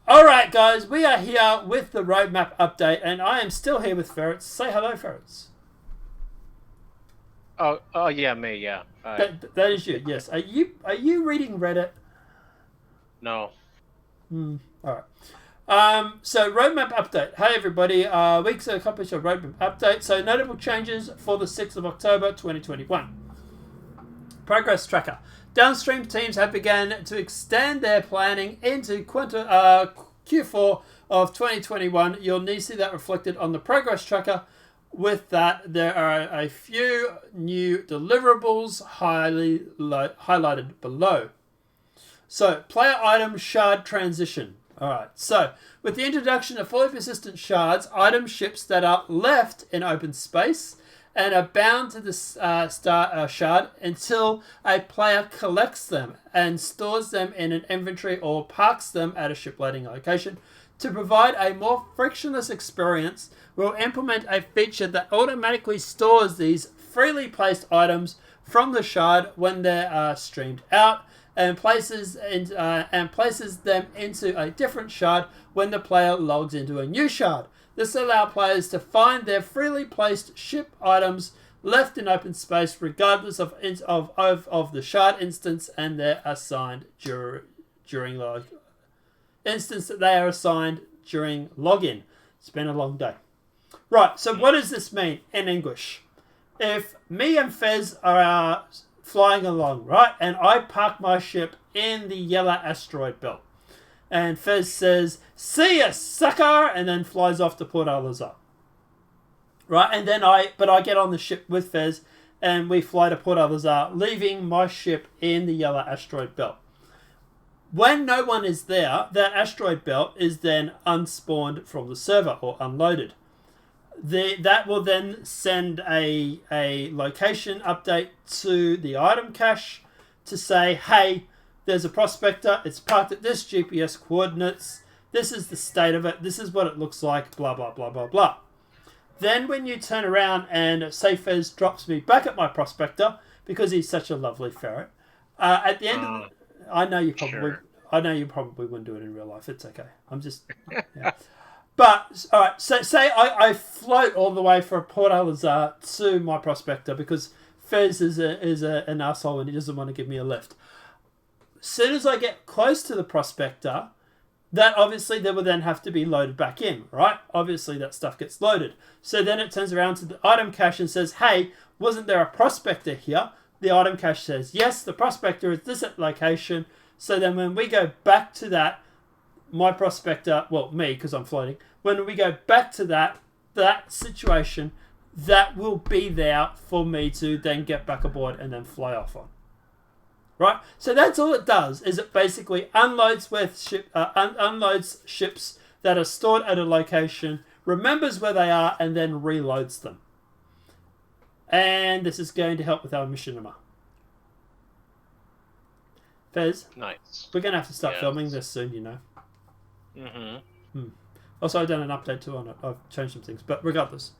All right, guys, we are here with the roadmap update, and I am still here with Ferrets. Say hello, Ferrets. Oh yeah, me, yeah. That is you. Yes. Are you reading Reddit? No. All right. So roadmap update. Hey everybody. Weeks accomplished a roadmap update. So notable changes for the 6th of October 2021. Progress tracker. Downstream teams have begun to extend their planning into Q4 of 2021. You'll need to see that reflected on the progress tracker. With that, there are a few new deliverables highlighted below. So, player item shard transition. Alright, so with the introduction of fully persistent shards, item ships that are left in open space and are bound to the shard until a player collects them and stores them in an inventory or parks them at a ship loading location. To provide a more frictionless experience, we'll implement a feature that automatically stores these freely placed items from the shard when they are streamed out and places them into a different shard when the player logs into a new shard. This allows players to find their freely placed ship items left in open space regardless of the shard instance and their assigned during instance that they are assigned during login. It's been a long day. Right, so what does this mean in English? If me and Fez are flying along, right, and I park my ship in the yellow asteroid belt, and Fez says, "See ya, sucker," and then flies off to Port Al-Azhar. Right, and then I get on the ship with Fez, and we fly to Port Al-Azhar, leaving my ship in the yellow asteroid belt. When no one is there, that asteroid belt is then unspawned from the server or unloaded. That will then send a location update to the item cache to say, hey, there's a prospector, it's parked at this GPS coordinates, this is the state of it, this is what it looks like, blah, blah, blah, blah, blah. Then when you turn around and say Fez drops me back at my prospector, because he's such a lovely ferret, at the end of the... I know you probably wouldn't do it in real life, it's okay. I'm just... Yeah. But, alright, so say I float all the way from Port Al-Azhar to my prospector because Fez is an asshole and he doesn't want to give me a lift. As soon as I get close to the prospector, that obviously there will then have to be loaded back in, right? Obviously that stuff gets loaded. So then it turns around to the item cache and says, hey, wasn't there a prospector here? The item cache says, yes, the prospector is this location. So then when we go back to that, my prospector, well, me, because I'm floating, when we go back to that situation, that will be there for me to then get back aboard and then fly off on. Right? So that's all it does, is it basically unloads ships that are stored at a location, remembers where they are, and then reloads them. And this is going to help with our machinima. Fez? Nice. We're going to have to start filming this soon, you know. Also, I've done an update too on it. I've changed some things, but regardless.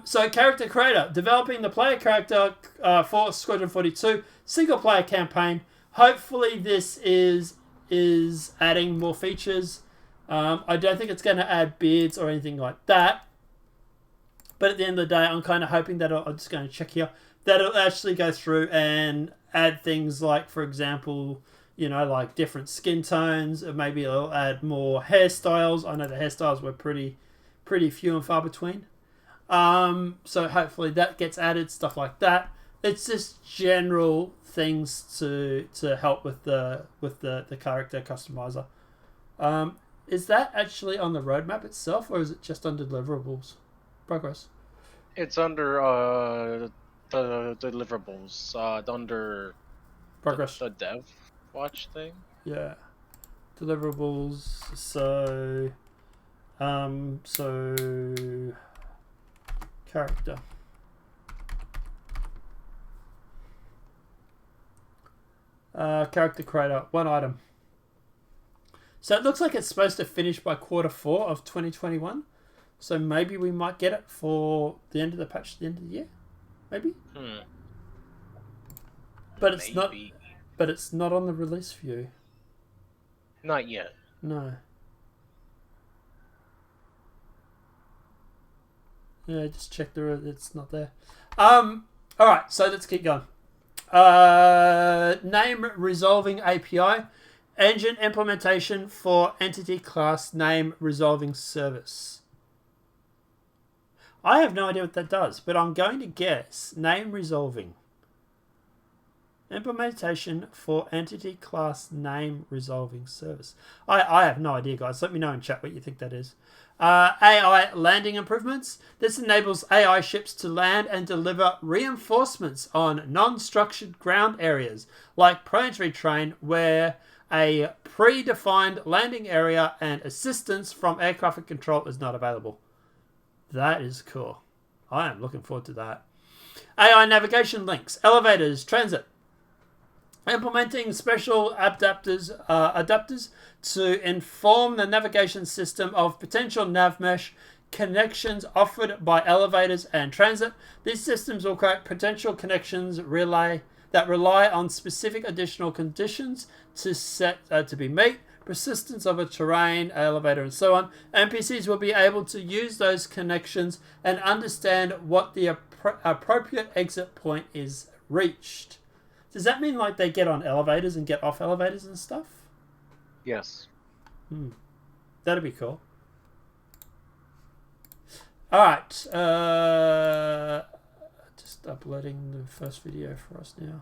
So, character creator. Developing the player character for Squadron 42 single-player campaign. Hopefully, this is adding more features. I don't think it's going to add beards or anything like that. But at the end of the day, I'm kind of hoping that I'm just going to check here, that it'll actually go through and add things like, for example... You know, like different skin tones. Maybe it'll add more hairstyles. I know the hairstyles were pretty few and far between. So hopefully that gets added, stuff like that. It's just general things to help with the character customizer. Is that actually on the roadmap itself, or is it just under deliverables? Progress. It's under the deliverables. Under progress. The dev watch thing. Yeah. Deliverables. So character. Character creator, one item. So it looks like it's supposed to finish by Q4 of 2021. So maybe we might get it for the end of the patch, the end of the year. Maybe. But it's not. But it's not on the release view. Not yet. No. Yeah, just check it's not there. Alright, so let's keep going. Name resolving API. Engine implementation for entity class name resolving service. I have no idea what that does, but I'm going to guess name resolving. Implementation for entity class name resolving service. I have no idea, guys. Let me know in chat what you think that is. AI landing improvements. This enables AI ships to land and deliver reinforcements on non-structured ground areas like planetary terrain where a predefined landing area and assistance from air traffic control is not available. That is cool. I am looking forward to that. AI navigation links, elevators, transit. Implementing special adapters to inform the navigation system of potential nav mesh connections offered by elevators and transit. These systems will create potential connections that rely on specific additional conditions to be met, persistence of a terrain, elevator, and so on. NPCs will be able to use those connections and understand what the appropriate exit point is reached. Does that mean like they get on elevators and get off elevators and stuff? Yes. That'd be cool. Alright. Just uploading the first video for us now.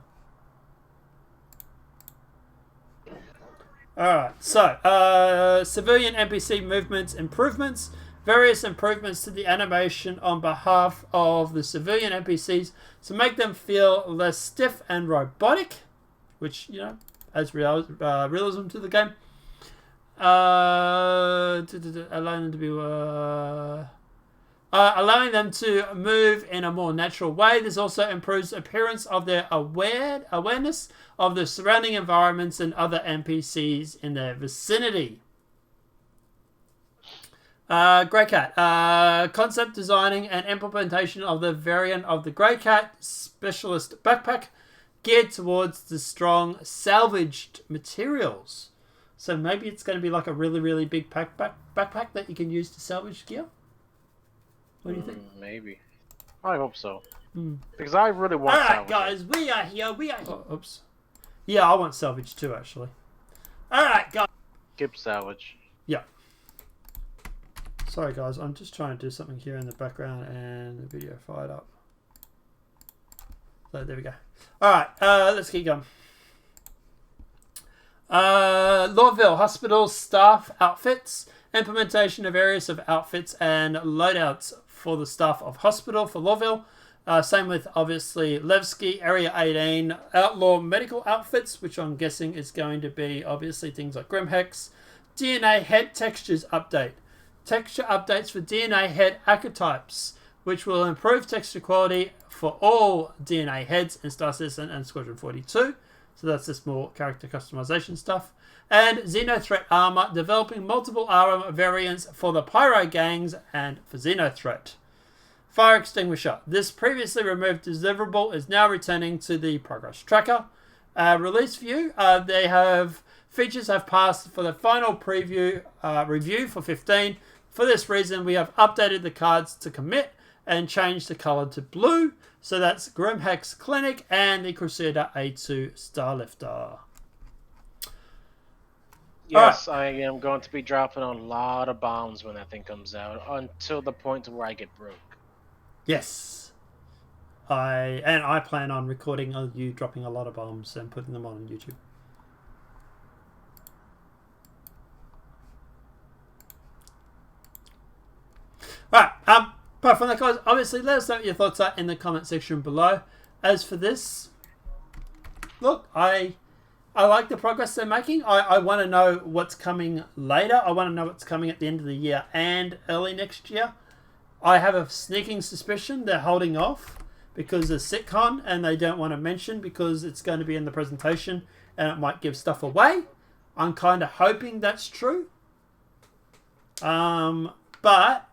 Alright, so civilian NPC movements improvements. Various improvements to the animation on behalf of the civilian NPCs to make them feel less stiff and robotic, which, you know, adds realism to the game. Allowing them to move in a more natural way. This also improves the appearance of their awareness of the surrounding environments and other NPCs in their vicinity. Grey Cat. Concept designing and implementation of the variant of the Grey Cat specialist backpack geared towards the strong salvaged materials. So maybe it's going to be like a really, really big backpack that you can use to salvage gear? What do you think? Maybe. I hope so. Because I really want salvage. Alright, guys, we are here. Oh, oops. Yeah, I want salvage too, actually. Alright, guys. Skip salvage. Yeah. Sorry, guys. I'm just trying to do something here in the background and the video fired up. So, there we go. Alright, let's keep going. Lordville Hospital staff outfits. Implementation of areas of outfits and loadouts for the staff of hospital for Lordville. Same with, obviously, Levski, Area 18, Outlaw medical outfits, which I'm guessing is going to be, obviously, things like Grimhex. DNA head textures update. Texture updates for DNA head archetypes, which will improve texture quality for all DNA heads in Star Citizen and Squadron 42. So that's just more character customization stuff. And Xenothreat armor, developing multiple armor variants for the Pyro gangs and for Xenothreat. Fire extinguisher. This previously removed deliverable is now returning to the progress tracker. Release view. Features have passed for the final preview review for 15. For this reason, we have updated the cards to commit and changed the color to blue. So that's Grimhex Clinic and the Crusader A2 Starlifter. Yes, I am going to be dropping a lot of bombs when that thing comes out, until the point where I get broke. Yes. I plan on recording you dropping a lot of bombs and putting them on YouTube. Alright, apart from that, guys, obviously let us know what your thoughts are in the comment section below. As for this, look, I like the progress they're making. I want to know what's coming later. I want to know what's coming at the end of the year and early next year. I have a sneaking suspicion they're holding off because of SitCon and they don't want to mention because it's going to be in the presentation and it might give stuff away. I'm kind of hoping that's true. But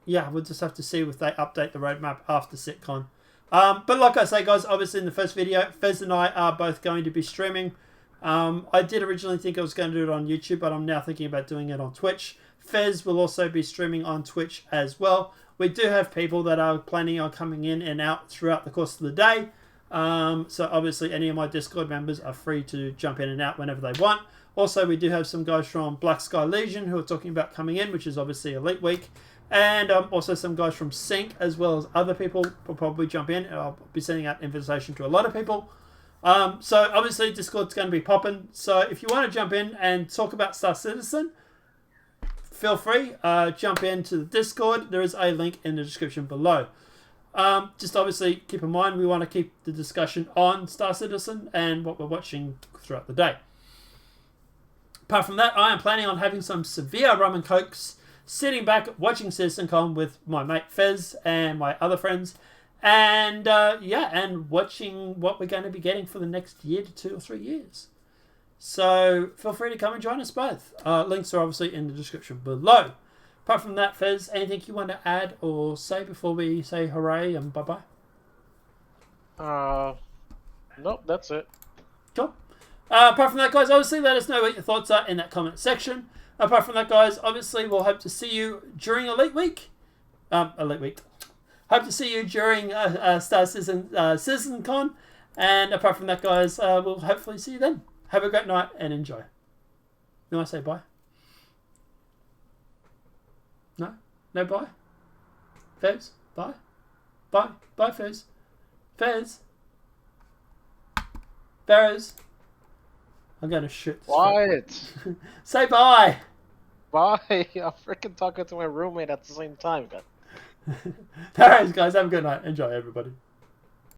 yeah, we'll just have to see if they update the roadmap after SitCon. But like I say, guys, obviously in the first video, Fez and I are both going to be streaming I did originally think I was going to do it on YouTube, but I'm now thinking about doing it on Twitch. Fez will also be streaming on Twitch as well. We do have people that are planning on coming in and out throughout the course of the day. So obviously any of my Discord members are free to jump in and out whenever they want. Also, we do have some guys from Black Sky Legion who are talking about coming in, which is obviously Elite Week. And also some guys from Sync, as well as other people will probably jump in. And I'll be sending out invitation to a lot of people. So obviously Discord's going to be popping. So if you want to jump in and talk about Star Citizen, feel free. Jump into the Discord. There is a link in the description below. Just obviously keep in mind we want to keep the discussion on Star Citizen and what we're watching throughout the day. Apart from that, I am planning on having some severe rum and cokes, sitting back watching CitizenCon with my mate Fez and my other friends, and and watching what we're going to be getting for the next year to 2 or 3 years. So feel free to come and join us both. Links are obviously in the description below. Apart from that, Fez, anything you want to add or say before we say hooray and bye-bye? Nope, that's it. Cool. Apart from that, guys, obviously let us know what your thoughts are in that comment section. Apart from that, guys, obviously we'll hope to see you during Elite Week. Hope to see you during Star Citizen CitizenCon. And apart from that, guys, we'll hopefully see you then. Have a great night and enjoy. You want to say bye? No? No bye? Fez? Bye? Bye? Bye, Fez? Fez? Ferris? I'm going to shoot. Quiet! Say bye! Bye! I'm freaking talking to my roommate at the same time. Alright, guys, have a good night. Enjoy, everybody.